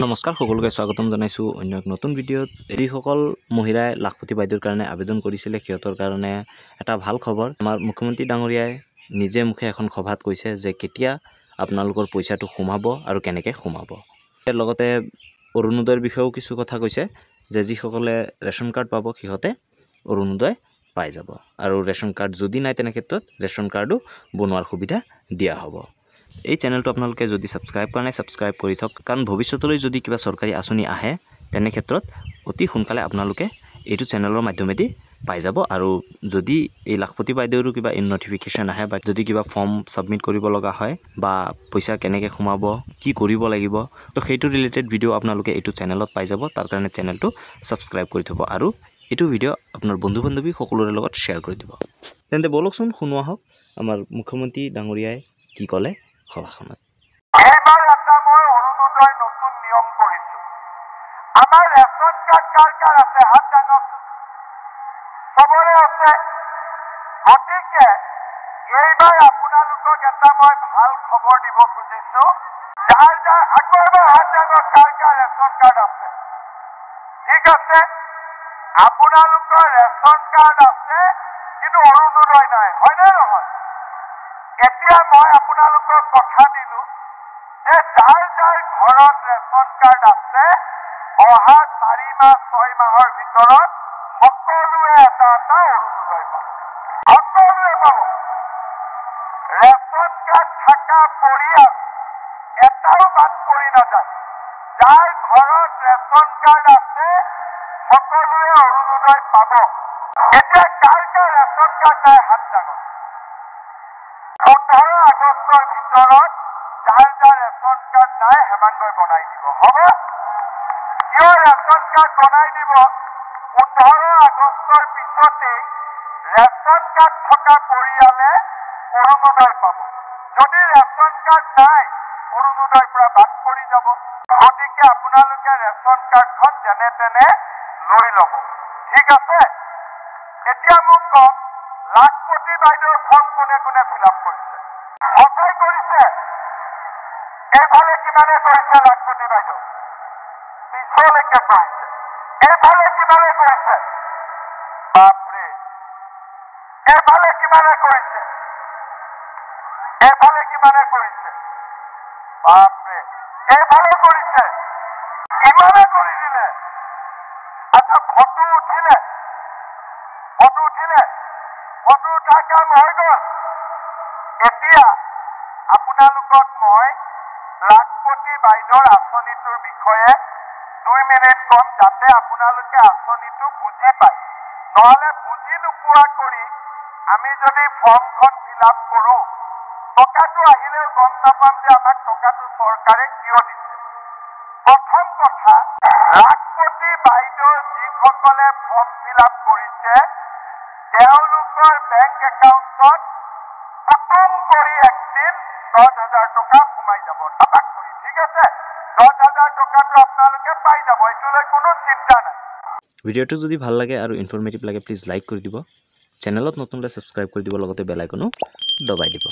নমস্কাৰ সকলোকে স্বাগতম জনাইছো অন্য এক নতুন ভিডিঅ'ত। যিসকল মহিলাই লাখপতি বাইদেউৰ কাৰণে আবেদন কৰিছিলে সিহঁতৰ কাৰণে এটা ভাল খবৰ। আমাৰ মুখ্যমন্ত্ৰী ডাঙৰীয়াই নিজে মুখে এখন সভাত কৈছে যে কেতিয়া আপোনালোকৰ পইচাটো সোমাব আৰু কেনেকৈ সোমাব। ইয়াৰ লগতে অৰুণোদয়ৰ বিষয়েও কিছু কথা কৈছে যে যিসকলে ৰেচন কাৰ্ড পাব সিহঁতে অৰুণোদয় পাই যাব আৰু ৰেচন কাৰ্ড যদি নাই তেনে ক্ষেত্ৰত ৰেচন কাৰ্ডো বনোৱাৰ সুবিধা দিয়া হ'ব। এই চেনেলটো আপোনালোকে যদি সাবস্ক্ৰাইব কৰা নাই সাবস্ক্ৰাইব কৰি থক, কাৰণ ভৱিষ্যতলৈ যদি কিবা চৰকাৰী আঁচনি আহে তেনে ক্ষেত্ৰত অতি সোনকালে আপোনালোকে এইটো চেনেলৰ মাধ্যমেদি পাই যাব। আৰু যদি এই লাখপতি বাইদেউৰো কিবা নটিফিকেশ্যন আহে বা যদি কিবা ফৰ্ম সাবমিট কৰিব লগা হয় বা পইচা কেনেকৈ সোমাব কি কৰিব লাগিব তো সেইটো ৰিলেটেড ভিডিঅ' আপোনালোকে এইটো চেনেলত পাই যাব। তাৰ কাৰণে চেনেলটো সাবস্ক্ৰাইব কৰি থব আৰু এইটো ভিডিঅ' আপোনাৰ বন্ধু বান্ধৱী সকলোৰে লগত শ্বেয়াৰ কৰি দিব। তেন্তে বলকচোন শুনোৱা হওক আমাৰ মুখ্যমন্ত্ৰী ডাঙৰীয়াই কি ক'লে সভাখনত। এইবাৰ এটা মই অৰুণোদয় নতুন নিয়ম কৰিছো। আমাৰ ৰেচন কাৰ্ড কাৰ কাৰ আছে হাত দাঙকচোন। চবৰে আছে। গতিকে এইবাৰ আপোনালোকক এটা মই ভাল খবৰ দিব খুজিছো। যাৰ যাৰ আকৌ এবাৰ হাত দাঙক, কাৰ কাৰ ৰেচন কাৰ্ড আছে। ঠিক আছে, আপোনালোকৰ ৰেচন কাৰ্ড আছে কিন্তু অৰুণোদয় নাই, হয়নে নহয়? এতিয়া মই আপোনালোকক কথা দিলো যে যাৰ যাৰ ঘৰত ৰেচন কাৰ্ড আছে অহা 4 মাহ 6 মাহৰ ভিতৰত সকলোৱে এটা এটা অৰুণোদয় পাব। সকলোৱে পাব। ৰেচন কাৰ্ড থকা পৰিয়াল এটাও বাদ পৰি নাযায়। যাৰ ঘৰত ৰেচন কাৰ্ড আছে সকলোৱে অৰুণোদয় পাব। এতিয়া কাৰ কাৰ ৰেচন কাৰ্ড নাই হাত দাঙক। 15 আগষ্টৰ ভিতৰত যাৰ যাৰ ৰেচন কাৰ্ড নাই হেমাংগই বনাই দিব। হ'ব? কিয় ৰেচন কাৰ্ড বনাই দিব? 15 আগষ্টৰ পিছতেই ৰেচন কাৰ্ড থকা পৰিয়ালে অৰুণোদয় পাব। যদি ৰেচন কাৰ্ড নাই অৰুণোদয়ৰ পৰা বাদ পৰি যাব। গতিকে আপোনালোকে ৰেচন কাৰ্ডখন যেনে তেনে লৈ ল'ব। ঠিক আছে? এতিয়া মোক কওক, লাখপতি বাইদেউৰ ফৰ্ম কোনে কোনে ফিল-আপ কৰিছে? সঁচাই কৰিছে? এইফালে কিমানে কৰিছে লাখপতি বাইদেউ? পিছলৈকে কৰিছে। এইফালে কিমানে কৰিছে? বাপৰে। এইফালে কিমানে কৰিছে? এইফালে কিমানে কৰিছে? বাপৰে। এইফালে কৰিছে। ইমানে কৰি দিলে। আচ্ছা, ফটো উঠিলে? ফটো উঠিলে? ফটো উঠা কাম হৈ গ'ল। এতিয়া আপোনালোকক মই লাখপতি বাইদেউৰ আঁচনিটোৰ বিষয়ে 2 মিনিট কম, যাতে আপোনালোকে আঁচনিটো বুজি পায়। নহ'লে বুজি নোপোৱা কৰি আমি যদি ফৰ্মখন ফিল-আপ কৰোঁ টকাটো আহিলেও গম নাপাম যে আমাক টকাটো চৰকাৰে কিয় দিছে। প্ৰথম কথা, লাখপতি বাইদেউ যিসকলে ফৰ্ম ফিল-আপ কৰিছে তেওঁলোকৰ বেংক একাউণ্টত পুতুং কৰি একদিন 10,000 টকা সোমাই যাব ধপাক কৰি। ঠিক আছে? 10,000 টকাটো আপোনালোকে পাই যাব, এইটোলৈ কোনো চিন্তা নাই। ভিডিঅ'টো যদি ভাল লাগে আৰু ইনফৰ্মেটিভ লাগে প্লিজ লাইক কৰি দিব। চেনেলত নতুন হ'লে সাবস্ক্ৰাইব কৰি দিব, লগতে বেল আইকনো দবাই দিব।